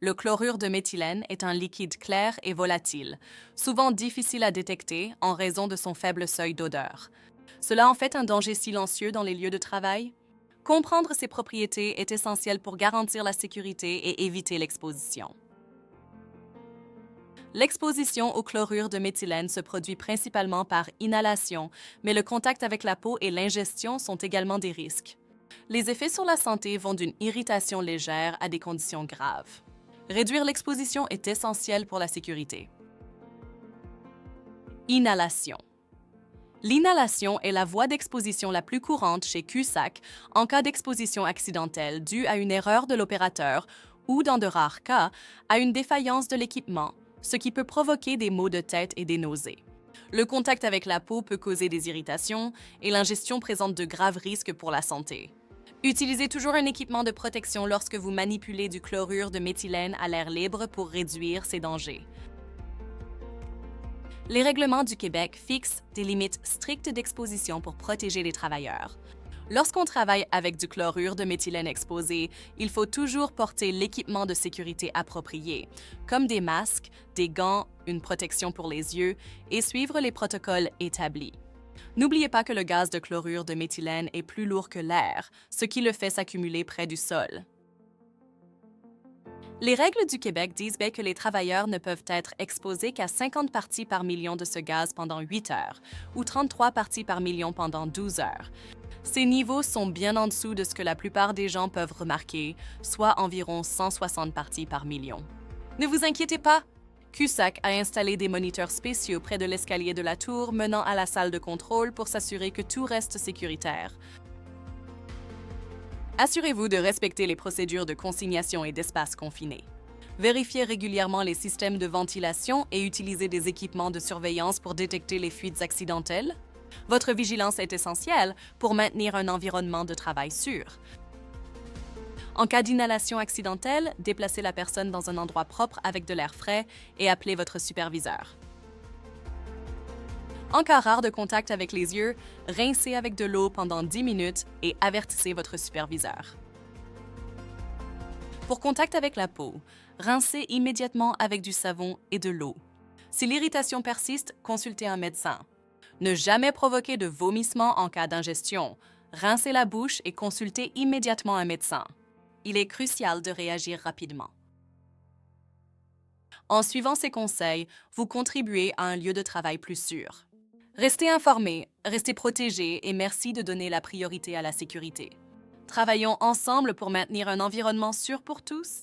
Le chlorure de méthylène est un liquide clair et volatile, souvent difficile à détecter en raison de son faible seuil d'odeur. Cela en fait un danger silencieux dans les lieux de travail. Comprendre ses propriétés est essentiel pour garantir la sécurité et éviter l'exposition. L'exposition au chlorure de méthylène se produit principalement par inhalation, mais le contact avec la peau et l'ingestion sont également des risques. Les effets sur la santé vont d'une irritation légère à des conditions graves. Réduire l'exposition est essentiel pour la sécurité. Inhalation. L'inhalation est la voie d'exposition la plus courante chez CUSAC en cas d'exposition accidentelle due à une erreur de l'opérateur ou, dans de rares cas, à une défaillance de l'équipement, ce qui peut provoquer des maux de tête et des nausées. Le contact avec la peau peut causer des irritations et l'ingestion présente de graves risques pour la santé. Utilisez toujours un équipement de protection lorsque vous manipulez du chlorure de méthylène à l'air libre pour réduire ces dangers. Les règlements du Québec fixent des limites strictes d'exposition pour protéger les travailleurs. Lorsqu'on travaille avec du chlorure de méthylène exposé, il faut toujours porter l'équipement de sécurité approprié, comme des masques, des gants, une protection pour les yeux et suivre les protocoles établis. N'oubliez pas que le gaz de chlorure de méthylène est plus lourd que l'air, ce qui le fait s'accumuler près du sol. Les règles du Québec disent bien que les travailleurs ne peuvent être exposés qu'à 50 parties par million de ce gaz pendant 8 heures ou 33 parties par million pendant 12 heures. Ces niveaux sont bien en dessous de ce que la plupart des gens peuvent remarquer, soit environ 160 parties par million. Ne vous inquiétez pas! CUSAC a installé des moniteurs spéciaux près de l'escalier de la tour menant à la salle de contrôle pour s'assurer que tout reste sécuritaire. Assurez-vous de respecter les procédures de consignation et d'espace confinés. Vérifiez régulièrement les systèmes de ventilation et utilisez des équipements de surveillance pour détecter les fuites accidentelles. Votre vigilance est essentielle pour maintenir un environnement de travail sûr. En cas d'inhalation accidentelle, déplacez la personne dans un endroit propre avec de l'air frais et appelez votre superviseur. En cas rare de contact avec les yeux, rincez avec de l'eau pendant 10 minutes et avertissez votre superviseur. Pour contact avec la peau, rincez immédiatement avec du savon et de l'eau. Si l'irritation persiste, consultez un médecin. Ne jamais provoquer de vomissements en cas d'ingestion. Rincez la bouche et consultez immédiatement un médecin. Il est crucial de réagir rapidement. En suivant ces conseils, vous contribuez à un lieu de travail plus sûr. Restez informés, restez protégés et merci de donner la priorité à la sécurité. Travaillons ensemble pour maintenir un environnement sûr pour tous.